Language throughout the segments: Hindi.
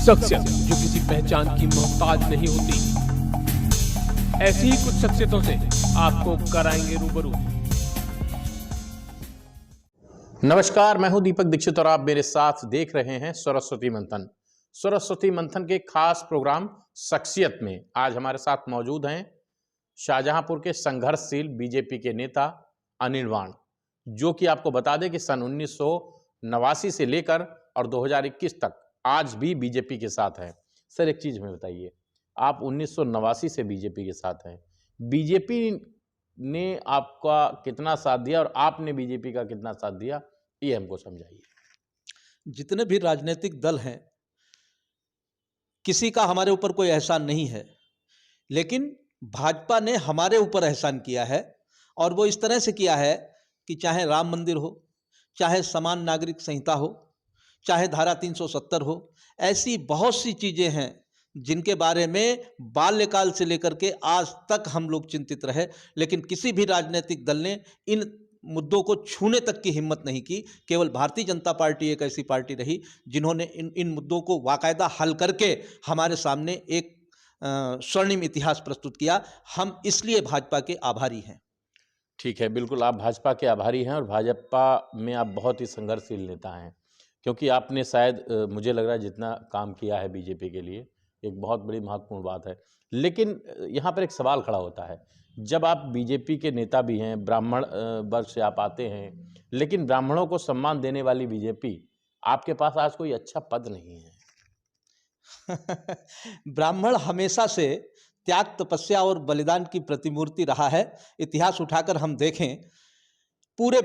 शख्सियत जो किसी पहचान की मोहताज नहीं होती, ऐसी ही कुछ शख्सियतों से आपको कराएंगे रूबरू। नमस्कार, मैं हूं दीपक दीक्षित और आप मेरे साथ देख रहे हैं सरस्वती मंथन। सरस्वती मंथन के खास प्रोग्राम शख्सियत में आज हमारे साथ मौजूद हैं शाहजहांपुर के संघर्षशील बीजेपी के नेता अनिल वाण, जो कि आपको बता दें कि सन 1989 से लेकर और 2021 तक आज भी बीजेपी के साथ हैं। सर, एक चीज हमें बताइए, आप 1989 से बीजेपी के साथ हैं, बीजेपी ने आपका कितना साथ दिया और आपने बीजेपी का कितना साथ दिया, ये हमको समझाइए। जितने भी राजनीतिक दल हैं, किसी का हमारे ऊपर कोई एहसान नहीं है, लेकिन भाजपा ने हमारे ऊपर एहसान किया है। और वो इस तरह से किया है कि चाहे राम मंदिर हो, चाहे समान नागरिक संहिता हो, चाहे धारा 370 हो, ऐसी बहुत सी चीज़ें हैं जिनके बारे में बाल्यकाल से लेकर के आज तक हम लोग चिंतित रहे, लेकिन किसी भी राजनीतिक दल ने इन मुद्दों को छूने तक की हिम्मत नहीं की। केवल भारतीय जनता पार्टी एक ऐसी पार्टी रही जिन्होंने इन मुद्दों को बाकायदा हल करके हमारे सामने एक स्वर्णिम इतिहास प्रस्तुत किया। हम इसलिए भाजपा के आभारी हैं। ठीक है, बिल्कुल आप भाजपा के आभारी हैं और भाजपा में आप बहुत ही संघर्षशील नेता हैं, क्योंकि आपने शायद मुझे लग रहा है जितना काम किया है बीजेपी के लिए, एक बहुत बड़ी महत्वपूर्ण बात है। लेकिन यहाँ पर एक सवाल खड़ा होता है, जब आप बीजेपी के नेता भी हैं, ब्राह्मण वर्ग से आप आते हैं, लेकिन ब्राह्मणों को सम्मान देने वाली बीजेपी, आपके पास आज कोई अच्छा पद नहीं है। ब्राह्मण हमेशा से त्याग, तपस्या और बलिदान की प्रतिमूर्ति रहा है। इतिहास उठाकर हम देखें, पूरे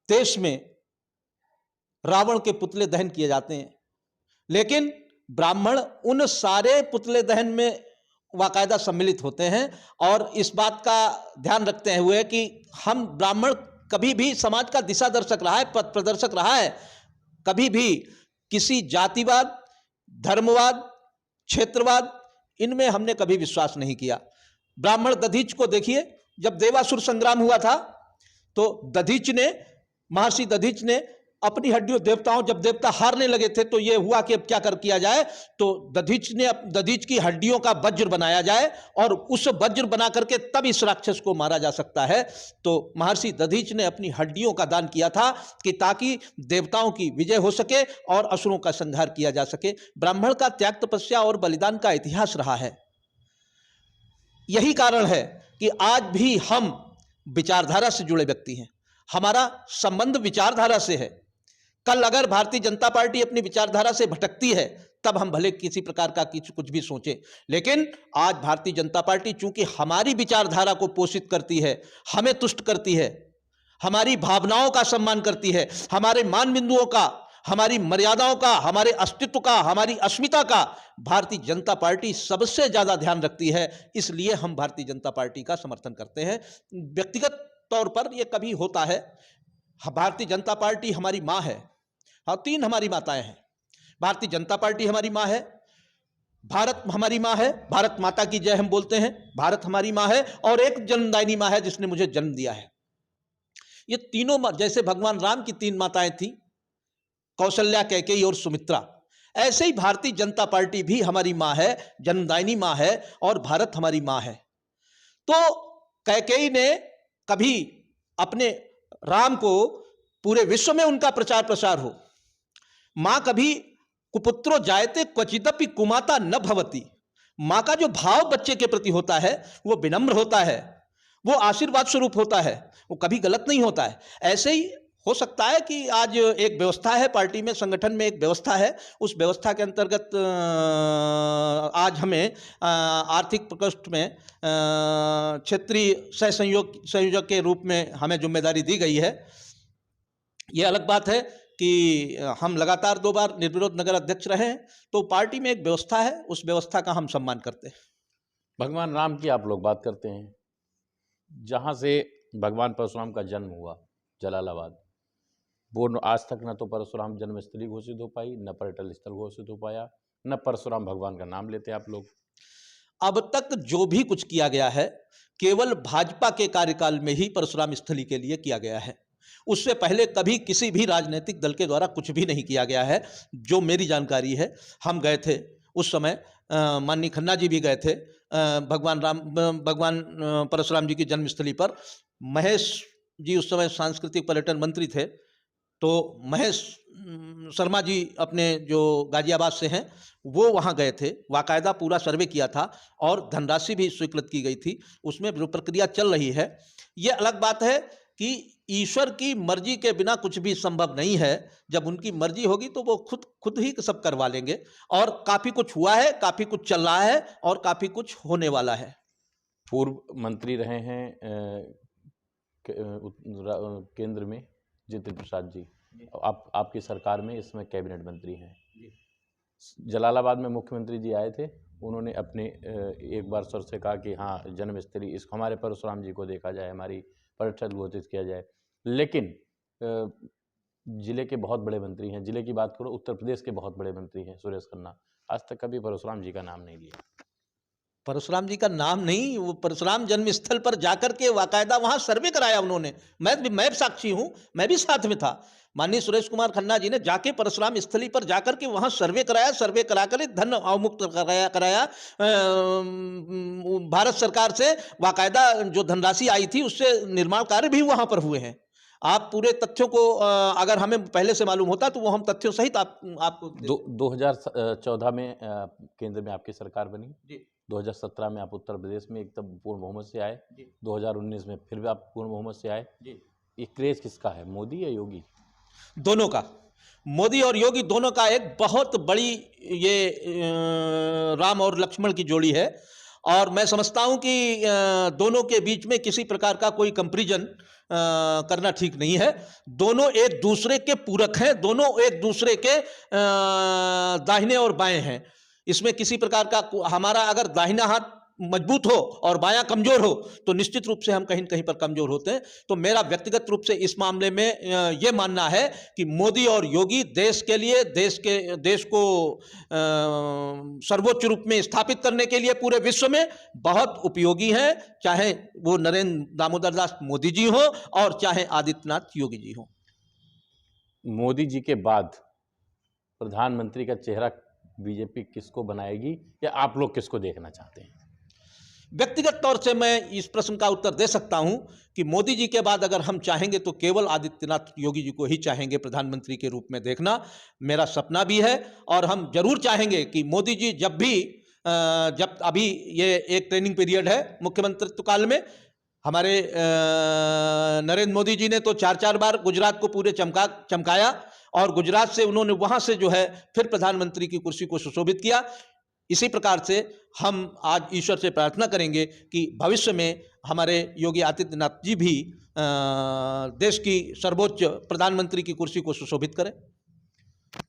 देश में रावण के पुतले दहन किए जाते हैं, लेकिन ब्राह्मण उन सारे पुतले दहन में बाकायदा सम्मिलित होते हैं। और इस बात का ध्यान रखते हुए कि हम ब्राह्मण कभी भी समाज का दिशा दर्शक रहा है, पथ प्रदर्शक रहा है, कभी भी किसी जातिवाद, धर्मवाद, क्षेत्रवाद, इनमें हमने कभी विश्वास नहीं किया। ब्राह्मण दधीच को देखिए, जब देवासुर संग्राम हुआ था तो महर्षि दधीच ने अपनी हड्डियों, देवताओं, जब देवता हारने लगे थे तो ये हुआ कि अब क्या किया जाए, तो दधीच की हड्डियों का वज्र बनाया जाए और उस वज्र बना करके तब इस राक्षस को मारा जा सकता है। तो महर्षि दधीच ने अपनी हड्डियों का दान किया था कि ताकि देवताओं की विजय हो सके और असुरों का संहार किया जा सके। ब्राह्मण का त्याग, तपस्या और बलिदान का इतिहास रहा है। यही कारण है कि आज भी हम विचारधारा से जुड़े व्यक्ति हैं, हमारा संबंध विचारधारा से है। कल अगर भारतीय जनता पार्टी अपनी विचारधारा से भटकती है, तब हम भले किसी प्रकार का कुछ भी सोचें, लेकिन आज भारतीय जनता पार्टी चूंकि हमारी विचारधारा को पोषित करती है, हमें तुष्ट करती है, हमारी भावनाओं का सम्मान करती है, हमारे मान बिंदुओं का, हमारी मर्यादाओं का, हमारे अस्तित्व का, हमारी अस्मिता का भारतीय जनता पार्टी सबसे ज्यादा ध्यान रखती है। इसलिए हम भारतीय जनता पार्टी का समर्थन करते हैं। व्यक्तिगत तौर पर यह कभी होता है, भारतीय जनता पार्टी हमारी माँ है। हाँ, 3 हमारी माताएं हैं। भारतीय जनता पार्टी हमारी माँ है, भारत हमारी माँ है, भारत माता की जय हम बोलते हैं, भारत हमारी माँ है, और एक जन्मदायिनी माँ है जिसने मुझे जन्म दिया है। ये तीनों, जैसे भगवान राम की 3 माताएं थी, कौशल्या, कैकेयी और सुमित्रा, ऐसे ही भारतीय जनता पार्टी भी हमारी माँ है, जन्मदायिनी माँ है और भारत हमारी माँ है। तो कैकेयी ने कभी अपने राम को पूरे विश्व में उनका प्रचार प्रसार हो, मां कभी कुपुत्रो जायते क्वचिदपि कुमाता न भवति, मां का जो भाव बच्चे के प्रति होता है वो विनम्र होता है, वो आशीर्वाद स्वरूप होता है, वो कभी गलत नहीं होता है। ऐसे ही हो सकता है कि आज एक व्यवस्था है पार्टी में, संगठन में एक व्यवस्था है, उस व्यवस्था के अंतर्गत आज हमें आर्थिक प्रकोष्ठ में क्षेत्रीय संयोजक के रूप में हमें जिम्मेदारी दी गई है। ये अलग बात है कि हम लगातार 2 बार निर्विरोध नगर अध्यक्ष रहे हैं, तो पार्टी में एक व्यवस्था है, उस व्यवस्था का हम सम्मान करते हैं। भगवान राम की आप लोग बात करते हैं, जहाँ से भगवान परशुराम का जन्म हुआ, जलालाबाद, वो आज तक न तो परशुराम जन्मस्थली घोषित हो पाई, न पर्यटन स्थल घोषित हो पाया, न परशुराम भगवान का नाम लेते आप लोग। अब तक जो भी कुछ किया गया है केवल भाजपा के कार्यकाल में ही परशुराम स्थली के लिए किया गया है। उससे पहले कभी किसी भी राजनीतिक दल के द्वारा कुछ भी नहीं किया गया है, जो मेरी जानकारी है। हम गए थे उस समय, माननीय खन्ना जी भी गए थे भगवान परशुराम जी की जन्मस्थली पर। महेश जी उस समय सांस्कृतिक पर्यटन मंत्री थे, तो महेश शर्मा जी अपने जो गाजियाबाद से हैं वो वहाँ गए थे, बाकायदा पूरा सर्वे किया था और धनराशि भी स्वीकृत की गई थी। उसमें जो प्रक्रिया चल रही है, ये अलग बात है कि ईश्वर की मर्जी के बिना कुछ भी संभव नहीं है। जब उनकी मर्जी होगी तो वो खुद ही सब करवा लेंगे, और काफ़ी कुछ हुआ है, काफ़ी कुछ चल रहा है और काफ़ी कुछ होने वाला है। पूर्व मंत्री रहे हैं केंद्र में जितिन प्रसाद जी, आपकी सरकार में इसमें कैबिनेट मंत्री हैं। जलालाबाद में मुख्यमंत्री जी आए थे, उन्होंने अपने एक बार सर से कहा कि हाँ जन्मस्थली इस हमारे परशुराम जी को देखा जाए, हमारी पर्यटन घोषित किया जाए। लेकिन जिले के बहुत बड़े मंत्री हैं, जिले की बात करो उत्तर प्रदेश के बहुत बड़े मंत्री हैं सुरेश खन्ना, आज तक कभी परशुराम जी का नाम नहीं लिया। परशुराम जी का नाम नहीं, वो परशुराम जन्म स्थल पर जाकर के बाकायदा वहाँ सर्वे कराया उन्होंने। मैं साक्षी हूँ, मैं भी साथ में था। माननीय सुरेश कुमार खन्ना जी ने जाके परशुराम स्थली पर जाकर के वहाँ सर्वे कराया, सर्वे कराकर धन अवमुक्त कराया भारत सरकार से बाकायदा जो धनराशि आई थी उससे निर्माण कार्य भी वहाँ पर हुए हैं। आप पूरे तथ्यों को अगर हमें पहले से मालूम होता तो वो हम तथ्यों सहित आपको 2014 में केंद्र में आपकी सरकार बनी जी। 2017 में आप उत्तर प्रदेश में एकदम पूर्ण बहुमत से आए, 2019 में फिर भी आप पूर्ण बहुमत से आए। ये क्रेज किसका है, मोदी या योगी? दोनों का, मोदी और योगी दोनों का एक बहुत बड़ी ये राम और लक्ष्मण की जोड़ी है। और मैं समझता हूं कि दोनों के बीच में किसी प्रकार का कोई कंपैरिजन करना ठीक नहीं है। दोनों एक दूसरे के पूरक हैं, दोनों एक दूसरे के दाहिने और बाएं हैं। इसमें किसी प्रकार का, हमारा अगर दाहिना हाथ मजबूत हो और बायां कमजोर हो तो निश्चित रूप से हम कहीं न कहीं पर कमजोर होते हैं। तो मेरा व्यक्तिगत रूप से इस मामले में ये मानना है कि मोदी और योगी देश के लिए, देश को सर्वोच्च रूप में स्थापित करने के लिए पूरे विश्व में बहुत उपयोगी हैं, चाहे वो नरेंद्र दामोदर दास मोदी जी हो और चाहे आदित्यनाथ योगी जी हो। मोदी जी के बाद प्रधानमंत्री का चेहरा बीजेपी किसको बनाएगी, या आप लोग किसको देखना चाहते हैं? व्यक्तिगत तौर से मैं इस प्रश्न का उत्तर दे सकता हूं कि मोदी जी के बाद अगर हम चाहेंगे तो केवल आदित्यनाथ योगी जी को ही चाहेंगे प्रधानमंत्री के रूप में देखना। मेरा सपना भी है और हम जरूर चाहेंगे कि मोदी जी जब अभी ये एक ट्रेनिंग पीरियड है मुख्यमंत्रित्व काल में, हमारे नरेंद्र मोदी जी ने तो 4 बार गुजरात को पूरे चमकाया और गुजरात से उन्होंने वहां से जो है फिर प्रधानमंत्री की कुर्सी को सुशोभित किया। इसी प्रकार से हम आज ईश्वर से प्रार्थना करेंगे कि भविष्य में हमारे योगी आदित्यनाथ जी भी देश की सर्वोच्च प्रधानमंत्री की कुर्सी को सुशोभित करें।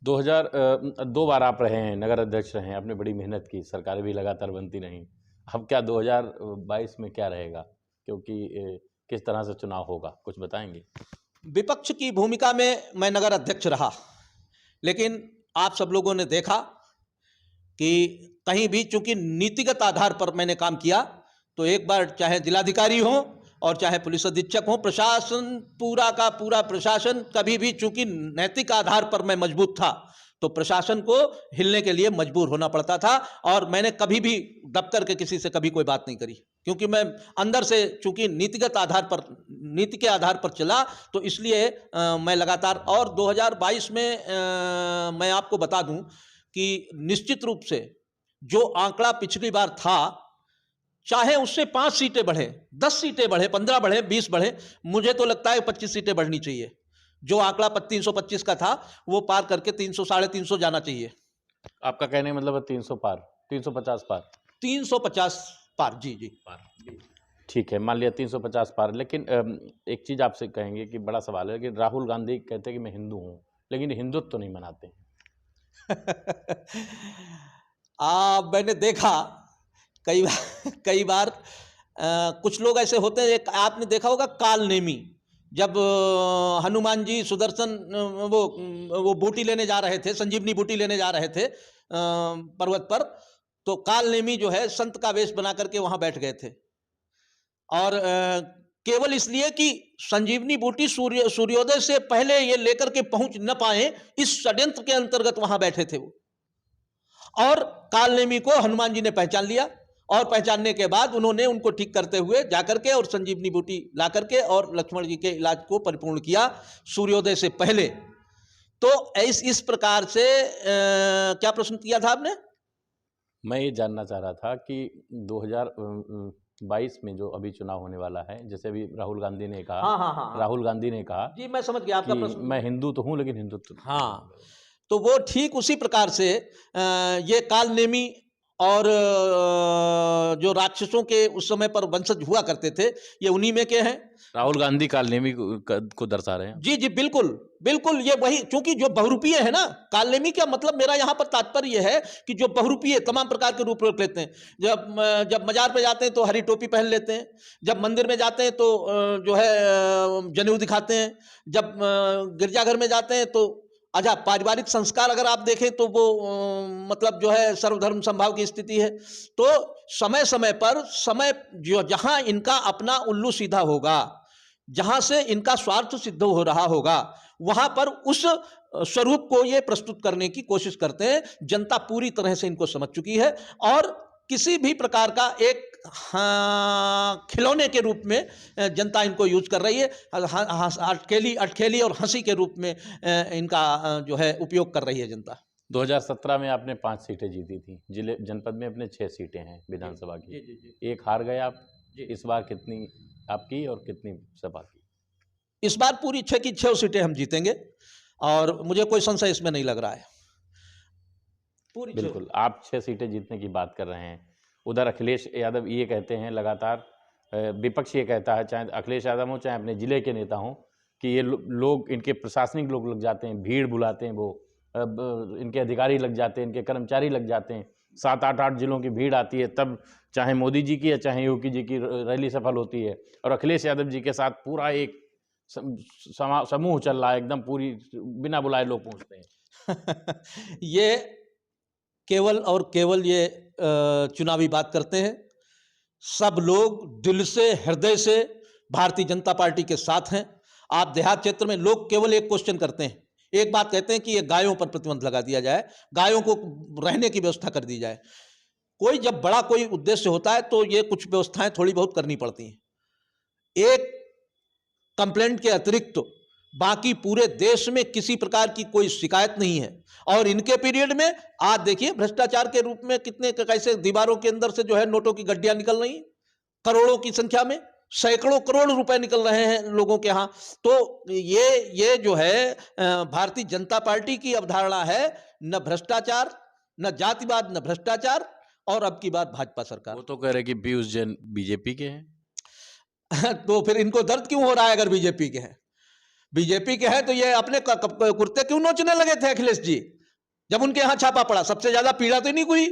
2 बार आप रहे हैं, नगर अध्यक्ष रहे हैं, आपने बड़ी मेहनत की, सरकारें भी लगातार बनती रहीं। अब क्या 2022 में क्या रहेगा, क्योंकि किस तरह से चुनाव होगा, कुछ बताएंगे? विपक्ष की भूमिका में मैं नगर अध्यक्ष रहा, लेकिन आप सब लोगों ने देखा कि कहीं भी चूंकि नीतिगत आधार पर मैंने काम किया, तो एक बार चाहे जिलाधिकारी हो और चाहे पुलिस अधीक्षक हो, प्रशासन पूरा का पूरा प्रशासन कभी भी चूंकि नैतिक आधार पर मैं मजबूत था तो प्रशासन को हिलने के लिए मजबूर होना पड़ता था। और मैंने कभी भी दफ्तर के किसी से कभी कोई बात नहीं करी, क्योंकि मैं अंदर से चूंकि नीतिगत आधार पर, नीति के आधार पर चला, तो इसलिए मैं लगातार। और 2022 में मैं आपको बता दूं कि निश्चित रूप से जो आंकड़ा पिछली बार था, चाहे उससे 5 सीटें बढ़े, 10 सीटें बढ़े, 15 बढ़े, 20 बढ़े, मुझे तो लगता है 25 सीटें बढ़नी चाहिए। जो आंकड़ा 325 का था वो पार करके 300 350 जाना चाहिए। आपका कहने मतलब है 300 पार, 350 पार, 350 पार, जी पार। ठीक है, मान लिया 350 पार। लेकिन एक चीज आपसे कहेंगे कि बड़ा सवाल है कि राहुल गांधी कहते हैं कि मैं हिंदू हूं, लेकिन हिंदुत्व तो नहीं मनाते। मैंने देखा कई बार कुछ लोग ऐसे होते हैं, आपने देखा होगा कालनेमी, जब हनुमान जी सुदर्शन वो बूटी लेने जा रहे थे, संजीवनी बूटी लेने जा रहे थे पर्वत पर, तो कालनेमी जो है संत का वेश बना करके वहां बैठ गए थे। और केवल इसलिए कि संजीवनी बूटी सूर्योदय से पहले ये लेकर के पहुंच न पाए, इस षड्यंत्र के अंतर्गत वहां बैठे थे वो। और कालनेमी को हनुमान जी ने पहचान लिया, और पहचानने के बाद उन्होंने उनको ठीक करते हुए जाकर के और संजीवनी बूटी ला करके और लक्ष्मण जी के इलाज को परिपूर्ण किया सूर्योदय से पहले। तो इस प्रकार से क्या प्रश्न किया था आपने? मैं ये जानना चाह रहा था कि 2022 में जो अभी चुनाव होने वाला है, जैसे अभी राहुल गांधी ने कहा, हाँ। राहुल गांधी ने कहा जी, मैं समझ गया आपका कि प्रश्न। मैं हिंदू तो हूँ लेकिन हिंदुत्व हाँ, तो वो ठीक उसी प्रकार से ये कालनेमी और जो राक्षसों के उस समय पर वंशज हुआ करते थे, ये उन्हीं में के हैं। राहुल गांधी कालनेमी को दर्शा रहे हैं। जी जी, बिल्कुल बिल्कुल, ये वही, क्योंकि जो बहुरूपीय है ना, कालनेमी का मतलब मेरा यहाँ पर तात्पर्य है कि जो बहुरूपीय तमाम प्रकार के रूप रख लेते हैं। जब मजार पे जाते हैं तो हरी टोपी पहन लेते हैं, जब मंदिर में जाते हैं तो जो है जनेऊ दिखाते हैं, जब गिरजाघर में जाते हैं तो अच्छा, पारिवारिक संस्कार अगर आप देखें तो वो मतलब जो है सर्वधर्म समभाव की स्थिति है। तो समय समय पर जो जहां इनका अपना उल्लू सीधा होगा, जहां से इनका स्वार्थ सिद्ध हो रहा होगा, वहां पर उस स्वरूप को ये प्रस्तुत करने की कोशिश करते हैं। जनता पूरी तरह से इनको समझ चुकी है और किसी भी प्रकार का एक खिलौने के रूप में जनता इनको यूज कर रही है। अटखेली और हंसी के रूप में इनका जो है उपयोग कर रही है जनता। 2017 में आपने 5 सीटें जीती थी, जिले जनपद में अपने 6 सीटें हैं विधानसभा की। जी। एक हार गए आप। इस बार कितनी आपकी और कितनी सपा की? इस बार पूरी 6 की 6 सीटें हम जीतेंगे और मुझे कोई संशय इसमें नहीं लग रहा है। पूरी बिल्कुल, आप 6 सीटें जीतने की बात कर रहे हैं। उधर अखिलेश यादव ये कहते हैं लगातार, विपक्ष ये कहता है, चाहे अखिलेश यादव हो चाहे अपने जिले के नेता हों, कि ये लोग, इनके प्रशासनिक लोग लग जाते हैं, भीड़ बुलाते हैं, वो इनके अधिकारी लग जाते हैं, इनके कर्मचारी लग जाते हैं। 7-8 जिलों की भीड़ आती है, तब चाहे मोदी जी की या चाहे योगी जी की रैली सफल होती है। और अखिलेश यादव जी के साथ पूरा एक समूह चल रहा है, एकदम पूरी बिना बुलाए लोग पहुँचते हैं। ये केवल और केवल ये चुनावी बात करते हैं। सब लोग दिल से, हृदय से भारतीय जनता पार्टी के साथ हैं। आप देहात क्षेत्र में लोग केवल एक क्वेश्चन करते हैं, एक बात कहते हैं कि ये गायों पर प्रतिबंध लगा दिया जाए, गायों को रहने की व्यवस्था कर दी जाए। कोई जब बड़ा कोई उद्देश्य होता है तो ये कुछ व्यवस्थाएं थोड़ी बहुत करनी पड़ती हैं। एक कंप्लेंट के अतिरिक्त बाकी पूरे देश में किसी प्रकार की कोई शिकायत नहीं है। और इनके पीरियड में आज देखिए भ्रष्टाचार के रूप में कितने कैसे दीवारों के अंदर से जो है नोटों की गड्डियां निकल रही हैं, करोड़ों की संख्या में, सैकड़ों करोड़ रुपए निकल रहे हैं लोगों के यहाँ। तो ये जो है भारतीय जनता पार्टी की अवधारणा है, न भ्रष्टाचार, न जातिवाद, न भ्रष्टाचार, और अब की बात भाजपा सरकार। वो तो कह रहे कि पीयूष जैन बीजेपी के हैं। तो फिर इनको दर्द क्यों हो रहा है अगर बीजेपी के हैं? बीजेपी के हैं तो ये अपने कुर्ते क्यों नोचने लगे थे अखिलेश जी जब उनके यहाँ छापा पड़ा? सबसे ज्यादा पीड़ा तो नहीं हुई?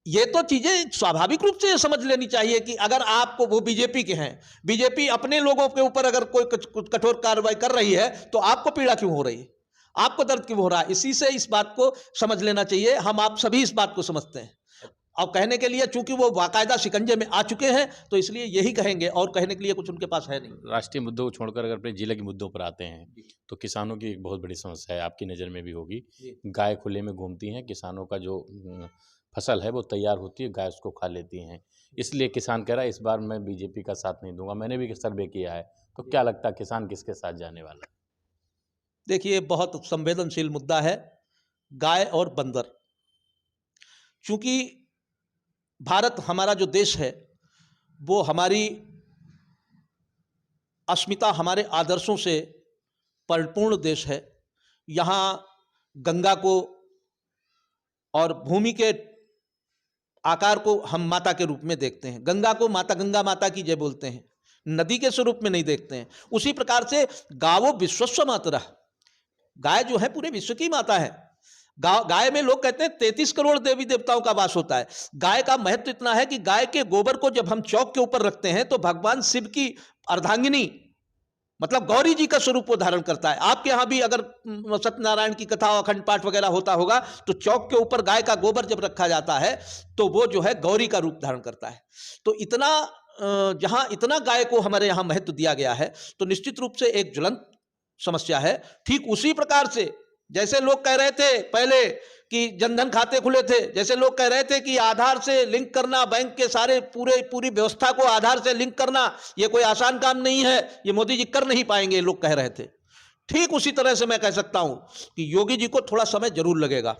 ये तो चीजें स्वाभाविक रूप से समझ लेनी चाहिए कि अगर आपको, वो बीजेपी के हैं, बीजेपी अपने लोगों के ऊपर अगर कोई कठोर कार्रवाई कर रही है तो आपको पीड़ा क्यों हो रही है, आपको दर्द क्यों हो रहा है? इसी से इस बात को समझ लेना चाहिए। हम आप सभी इस बात को समझते हैं। अब कहने के लिए चूंकि वो बाकायदा शिकंजे में आ चुके हैं तो इसलिए यही कहेंगे, और कहने के लिए कुछ उनके पास है नहीं। राष्ट्रीय मुद्दों को छोड़कर अगर अपने जिले के मुद्दों पर आते हैं तो किसानों की एक बहुत बड़ी समस्या है, आपकी नज़र में भी होगी। गाय खुले में घूमती हैं, किसानों का जो फसल है वो तैयार होती है, गाय उसको खा लेती हैं। इसलिए किसान कह रहा है इस बार मैं बीजेपी का साथ नहीं दूंगा। मैंने भी सर्वे किया है, तो क्या लगता है किसान किसके साथ जाने वाला है? देखिए, बहुत संवेदनशील मुद्दा है गाय और बंदर। चूंकि भारत हमारा जो देश है वो हमारी अस्मिता, हमारे आदर्शों से परिपूर्ण देश है। यहाँ गंगा को और भूमि के आकार को हम माता के रूप में देखते हैं। गंगा को माता, गंगा माता की जय बोलते हैं, नदी के स्वरूप में नहीं देखते हैं। उसी प्रकार से गावो विश्वस्व मातरः, गाय जो है पूरे विश्व की माता है। गाय में लोग कहते हैं 33 करोड़ देवी देवताओं का वास होता है। गाय का महत्व इतना है कि गाय के गोबर को जब हम चौक के ऊपर रखते हैं तो भगवान शिव की अर्धांगिनी मतलब गौरी जी का स्वरूप वो धारण करता है। आपके यहाँ भी अगर सत्यनारायण की कथा, अखंड पाठ वगैरह होता होगा तो चौक के ऊपर गाय का गोबर जब रखा जाता है तो वो जो है गौरी का रूप धारण करता है। तो इतना जहां इतना गाय को हमारे यहाँ महत्व दिया गया है, तो निश्चित रूप से एक ज्वलंत समस्या है। ठीक उसी प्रकार से जैसे लोग कह रहे थे पहले कि जनधन खाते खुले थे, जैसे लोग कह रहे थे कि आधार से लिंक करना, बैंक के सारे पूरी व्यवस्था को आधार से लिंक करना ये कोई आसान काम नहीं है, ये मोदी जी कर नहीं पाएंगे, लोग कह रहे थे। ठीक उसी तरह से मैं कह सकता हूं कि योगी जी को थोड़ा समय जरूर लगेगा,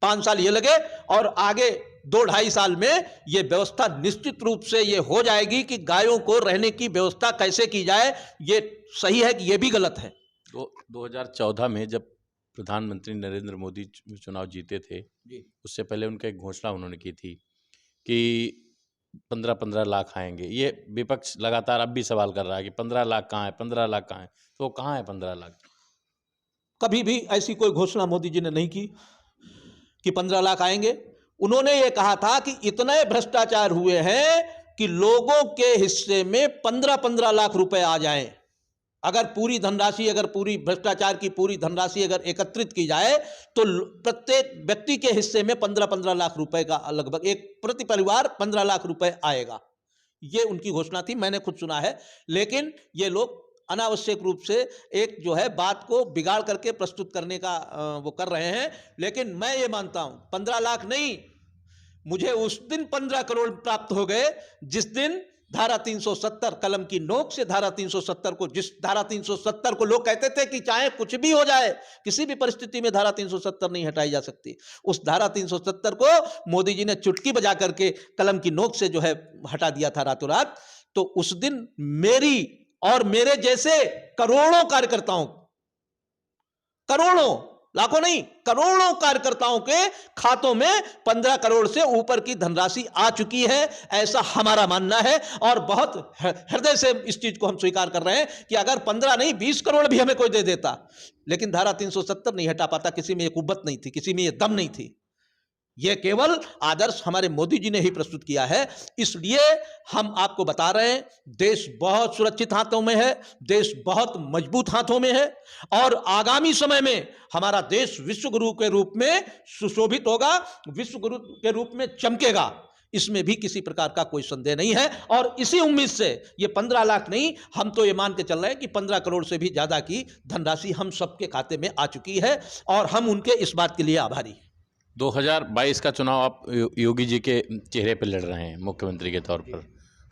5 साल ये लगे और आगे 2-2.5 साल में ये व्यवस्था निश्चित रूप से ये हो जाएगी कि गायों को रहने की व्यवस्था कैसे की जाए। ये सही है कि ये भी गलत है। 2014 में जब प्रधानमंत्री नरेंद्र मोदी चुनाव जीते थे जी। उससे पहले उनका एक घोषणा उन्होंने की थी कि 15-15 लाख आएंगे। ये विपक्ष लगातार अब भी सवाल कर रहा है कि 15 लाख कहाँ है, 15 लाख कहाँ है, तो कहाँ है 15 लाख? कभी भी ऐसी कोई घोषणा मोदी जी ने नहीं की कि 15 लाख आएंगे। उन्होंने ये कहा था कि इतने भ्रष्टाचार हुए हैं कि लोगों के हिस्से में 15-15 लाख रुपए आ जाएं। अगर पूरी धनराशि, अगर पूरी भ्रष्टाचार की पूरी धनराशि अगर एकत्रित की जाए तो प्रत्येक व्यक्ति के हिस्से में 15-15 लाख रुपए का लगभग, एक प्रति परिवार 15 लाख रुपए आएगा। ये उनकी घोषणा थी, मैंने खुद सुना है। लेकिन ये लोग अनावश्यक रूप से एक जो है बात को बिगाड़ करके प्रस्तुत करने का वो कर रहे हैं। लेकिन मैं ये मानता हूं 15 लाख नहीं, मुझे उस दिन 15 करोड़ प्राप्त हो गए जिस दिन धारा 370 कलम की नोक से धारा 370 को, जिस धारा 370 को लोग कहते थे कि चाहे कुछ भी हो जाए किसी भी परिस्थिति में धारा 370 नहीं हटाई जा सकती, उस धारा 370 को मोदी जी ने चुटकी बजा करके कलम की नोक से जो है हटा दिया था रातों रात। तो उस दिन मेरी और मेरे जैसे करोड़ों कार्यकर्ताओं, करोड़ों, लाखों नहीं, करोड़ों कार्यकर्ताओं के खातों में 15 करोड़ से ऊपर की धनराशि आ चुकी है, ऐसा हमारा मानना है। और बहुत हृदय से इस चीज को हम स्वीकार कर रहे हैं कि अगर 15 नहीं 20 करोड़ भी हमें कोई दे देता, लेकिन धारा 370 नहीं हटा पाता। किसी में ये कुव्वत नहीं थी, किसी में ये दम नहीं थी। यह केवल आदर्श हमारे मोदी जी ने ही प्रस्तुत किया है। इसलिए हम आपको बता रहे हैं देश बहुत सुरक्षित हाथों में है, देश बहुत मजबूत हाथों में है और आगामी समय में हमारा देश विश्व गुरु के रूप में सुशोभित होगा, विश्व गुरु के रूप में चमकेगा। इसमें भी किसी प्रकार का कोई संदेह नहीं है। और इसी उम्मीद से ये 15 लाख नहीं, हम तो ये मान के चल रहे हैं कि 15 करोड़ से भी ज्यादा की धनराशि हम सबके खाते में आ चुकी है और हम उनके इस बात के लिए आभारी। 2022 का चुनाव आप योगी जी के चेहरे पर लड़ रहे हैं मुख्यमंत्री के तौर पर,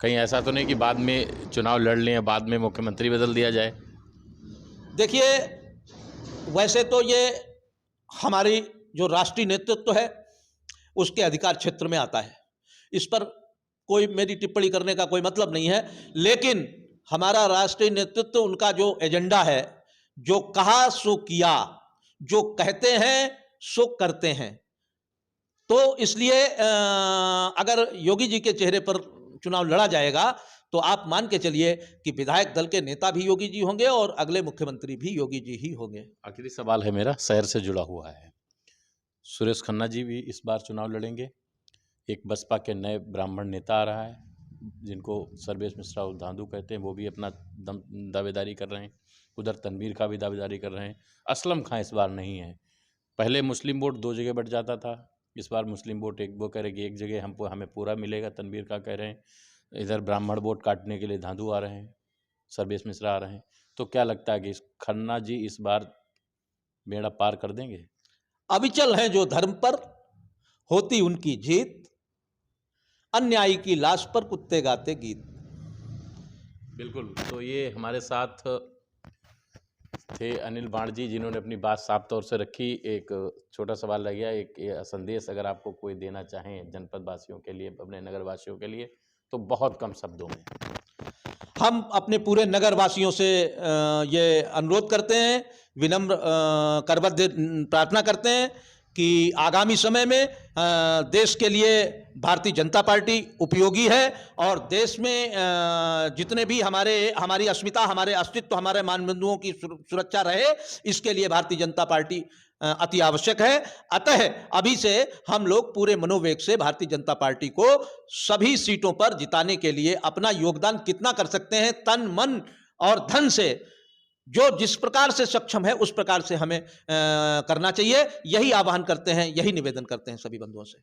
कहीं ऐसा तो नहीं कि बाद में चुनाव लड़ लें, बाद में मुख्यमंत्री बदल दिया जाए? देखिए, वैसे तो ये हमारी जो राष्ट्रीय नेतृत्व है उसके अधिकार क्षेत्र में आता है, इस पर कोई मेरी टिप्पणी करने का कोई मतलब नहीं है। लेकिन हमारा राष्ट्रीय नेतृत्व, उनका जो एजेंडा है, जो कहा सो किया, जो कहते हैं सो करते हैं, तो इसलिए अगर योगी जी के चेहरे पर चुनाव लड़ा जाएगा तो आप मान के चलिए कि विधायक दल के नेता भी योगी जी होंगे और अगले मुख्यमंत्री भी योगी जी ही होंगे। आखिरी सवाल है मेरा, शहर से जुड़ा हुआ है। सुरेश खन्ना जी भी इस बार चुनाव लड़ेंगे। एक बसपा के नए ब्राह्मण नेता आ रहा है जिनको सर्वेश मिश्रा और धांधु कहते हैं, वो भी अपना दावेदारी कर रहे हैं। उधर तनवीर का भी दावेदारी कर रहे हैं। असलम खां इस बार नहीं है। पहले मुस्लिम वोट 2 जगह बट जाता था, इस बार मुस्लिम वोट वो कह रहे कि एक जगह हमें पूरा मिलेगा, तनवीर का कह रहे हैं। इधर ब्राह्मण वोट काटने के लिए धांधु आ रहे हैं, सर्वेश मिश्रा आ रहे हैं। तो क्या लगता है कि खन्ना जी इस बार बेड़ा पार कर देंगे? अविचल हैं जो धर्म पर, होती उनकी जीत, अन्यायी की लाश पर कुत्ते गाते गीत। बिल्कुल। तो ये हमारे साथ थे अनिल बाण जी, जिन्होंने अपनी बात साफ तौर से रखी। एक छोटा सवाल रह गया, एक संदेश अगर आपको कोई देना चाहें जनपद वासियों के लिए, अपने नगर वासियों के लिए, तो बहुत कम शब्दों में। हम अपने पूरे नगर वासियों से ये अनुरोध करते हैं, विनम्र करबद्ध प्रार्थना करते हैं कि आगामी समय में देश के लिए भारतीय जनता पार्टी उपयोगी है और देश में जितने भी हमारी अस्मिता, हमारे अस्तित्व, हमारे मानदंडों की सुरक्षा रहे, इसके लिए भारतीय जनता पार्टी अति आवश्यक है। अतः अभी से हम लोग पूरे मनोवेग से भारतीय जनता पार्टी को सभी सीटों पर जिताने के लिए अपना योगदान कितना कर सकते हैं, तन मन और धन से जो जिस प्रकार से सक्षम है उस प्रकार से हमें करना चाहिए। यही आह्वान करते हैं, यही निवेदन करते हैं सभी बंधुओं से।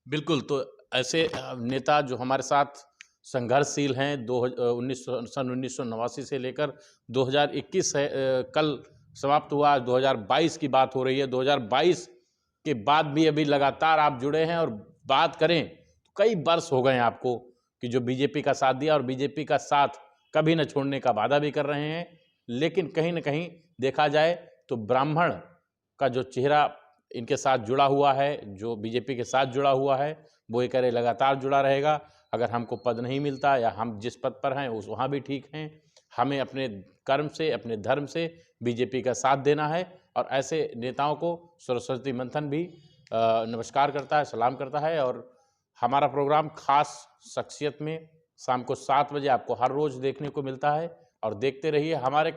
बिल्कुल। तो ऐसे नेता जो हमारे साथ संघर्षशील हैं। सन 1989 से लेकर 2021 है, कल समाप्त हुआ, 2022 की बात हो रही है। 2022 के बाद भी अभी लगातार आप जुड़े हैं और बात करें तो कई वर्ष हो गए आपको कि जो बीजेपी का साथ दिया और बीजेपी का साथ कभी न छोड़ने का वादा भी कर रहे हैं। लेकिन कहीं न कहीं देखा जाए तो ब्राह्मण का जो चेहरा इनके साथ जुड़ा हुआ है, जो बीजेपी के साथ जुड़ा हुआ है, वो ये कह रहे लगातार जुड़ा रहेगा। अगर हमको पद नहीं मिलता या हम जिस पद पर हैं उस वहाँ भी ठीक हैं, हमें अपने कर्म से, अपने धर्म से बीजेपी का साथ देना है। और ऐसे नेताओं को सरस्वती मंथन भी नमस्कार करता है, सलाम करता है। और हमारा प्रोग्राम खास शख्सियत में शाम को 7 बजे आपको हर रोज़ देखने को मिलता है और देखते रहिए। हमारे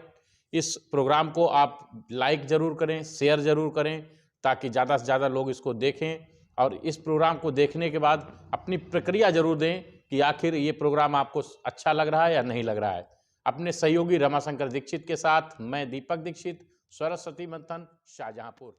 इस प्रोग्राम को आप लाइक ज़रूर करें, शेयर ज़रूर करें, ताकि ज़्यादा से ज़्यादा लोग इसको देखें और इस प्रोग्राम को देखने के बाद अपनी प्रक्रिया ज़रूर दें कि आखिर ये प्रोग्राम आपको अच्छा लग रहा है या नहीं लग रहा है। अपने सहयोगी रमाशंकर दीक्षित के साथ मैं दीपक दीक्षित, सरस्वती मंथन, शाहजहांपुर।